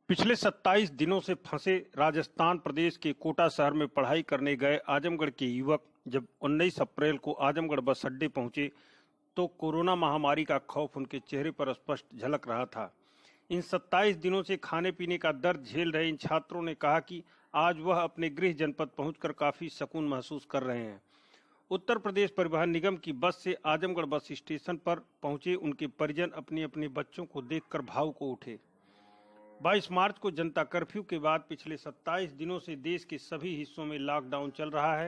पिछले 27 दिनों से फंसे राजस्थान प्रदेश के कोटा शहर में पढ़ाई करने गए आजमगढ़ के युवक जब 19 अप्रैल को आजमगढ़ बस अड्डे पहुंचे तो कोरोना महामारी का खौफ उनके चेहरे पर स्पष्ट झलक रहा था। इन 27 दिनों से खाने पीने का दर्द झेल रहे इन छात्रों ने कहा कि आज वह अपने गृह जनपद पहुंचकर काफी सुकून महसूस कर रहे हैं। उत्तर प्रदेश परिवहन निगम की बस से आजमगढ़ बस स्टेशन पर पहुंचे उनके परिजन अपने अपने बच्चों को देखकर भावुक हो उठे। 22 मार्च को जनता कर्फ्यू के बाद पिछले 27 दिनों से देश के सभी हिस्सों में लॉकडाउन चल रहा है।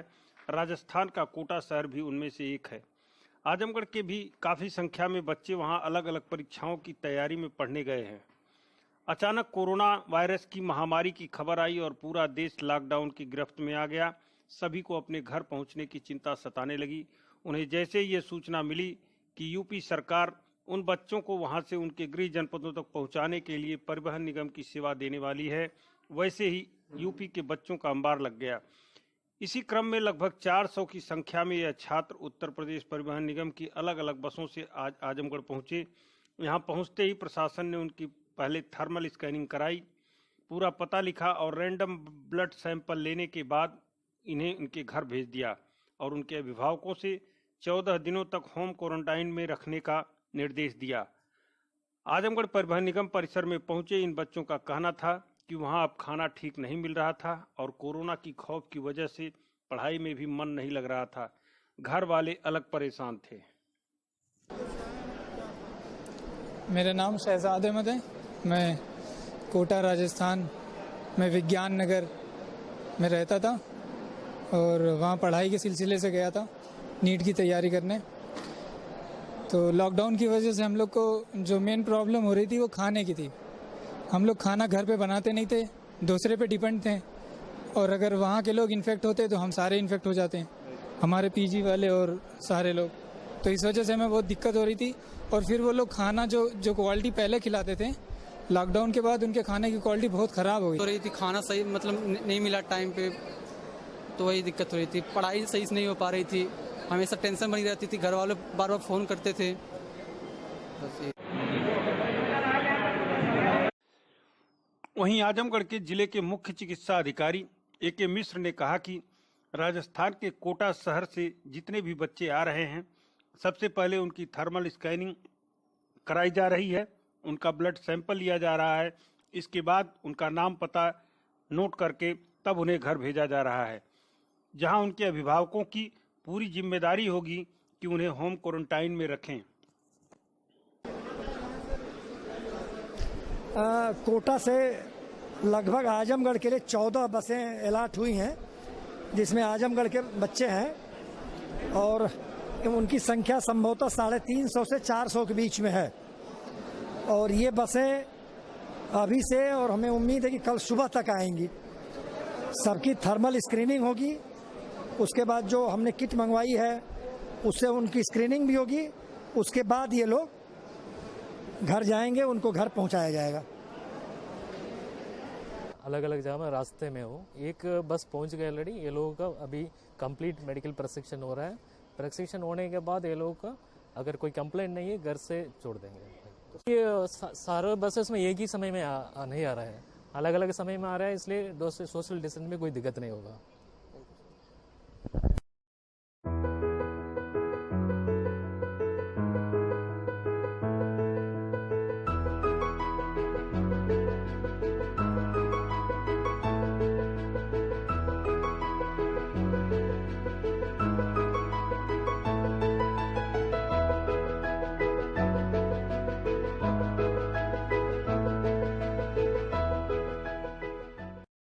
राजस्थान का कोटा शहर भी उनमें से एक है। आजमगढ़ के भी काफी संख्या में बच्चे वहां अलग अलग परीक्षाओं की तैयारी में पढ़ने गए हैं। अचानक कोरोना वायरस की महामारी की खबर आई और पूरा देश लॉकडाउन की गिरफ्त में आ गया। सभी को अपने घर पहुंचने की चिंता सताने लगी। उन्हें जैसे ये सूचना मिली कि यूपी सरकार उन बच्चों को वहां से उनके गृह जनपदों तक पहुंचाने के लिए परिवहन निगम की सेवा देने वाली है, वैसे ही यूपी के बच्चों का अंबार लग गया। इसी क्रम में लगभग 400 की संख्या में यह छात्र उत्तर प्रदेश परिवहन निगम की अलग अलग बसों से आज आजमगढ़ पहुंचे। यहां पहुंचते ही प्रशासन ने उनकी पहले थर्मल स्कैनिंग कराई, पूरा पता लिखा और रैंडम ब्लड सैंपल लेने के बाद इन्हें उनके घर भेज दिया और उनके अभिभावकों से 14 दिनों तक होम क्वारंटाइन में रखने का निर्देश दिया। आजमगढ़ परिवहन निगम परिसर में पहुंचे इन बच्चों का कहना था कि वहां अब खाना ठीक नहीं मिल रहा था और कोरोना की खौफ की वजह से पढ़ाई में भी मन नहीं लग रहा था। घर वाले अलग परेशान थे। मेरा नाम शहजाद अहमद है। मैं कोटा राजस्थान में विज्ञान नगर में रहता था और वहाँ पढ़ाई के सिलसिले से गया था नीट की तैयारी करने। तो लॉकडाउन की वजह से हम लोग को जो मेन प्रॉब्लम हो रही थी वो खाने की थी। हम लोग खाना घर पे बनाते नहीं थे, दूसरे पे डिपेंड थे और अगर वहाँ के लोग इन्फेक्ट होते तो हम सारे इन्फेक्ट हो जाते हैं, हमारे पीजी वाले और सारे लोग। तो इस वजह से हमें बहुत दिक्कत हो रही थी। और फिर वो लोग खाना जो क्वालिटी पहले खिलाते थे, लॉकडाउन के बाद उनके खाने की क्वालिटी बहुत ख़राब हो रही थी। खाना सही मतलब नहीं मिला टाइम पे, तो वही दिक्कत हो रही थी। पढ़ाई सही से नहीं हो पा रही थी, हमेशा टेंशन बनी रहती थी, घर वाले बार बार फ़ोन करते थे। वहीं आजमगढ़ के जिले के मुख्य चिकित्सा अधिकारी ए.के. मिश्र ने कहा कि राजस्थान के कोटा शहर से जितने भी बच्चे आ रहे हैं, सबसे पहले उनकी थर्मल स्कैनिंग कराई जा रही है, उनका ब्लड सैंपल लिया जा रहा है। इसके बाद उनका नाम पता नोट करके तब उन्हें घर भेजा जा रहा है, जहां उनके अभिभावकों की पूरी जिम्मेदारी होगी कि उन्हें होम क्वारंटाइन में रखें। कोटा से लगभग आजमगढ़ के लिए 14 बसें अलॉट हुई हैं, जिसमें आजमगढ़ के बच्चे हैं और उनकी संख्या संभवतः 350 से 400 के बीच में है। और ये बसें अभी से और हमें उम्मीद है कि कल सुबह तक आएंगी। सबकी थर्मल स्क्रीनिंग होगी, उसके बाद जो हमने किट मंगवाई है उससे उनकी स्क्रीनिंग भी होगी। उसके बाद ये लोग घर जाएंगे, उनको घर पहुंचाया जाएगा। अलग अलग जगह में रास्ते में हो, एक बस पहुंच गए ऑलरेडी। ये लोगों का अभी कंप्लीट मेडिकल प्रशिक्षण हो रहा है। प्रशिक्षण होने के बाद ये लोगों का अगर कोई कंप्लेंट नहीं है घर से छोड़ देंगे। ये सारे बसेस में एक ही समय में नहीं आ रहा है, अलग अलग समय में आ रहा है, इसलिए सोशल डिस्टेंस में कोई दिक्कत नहीं होगा।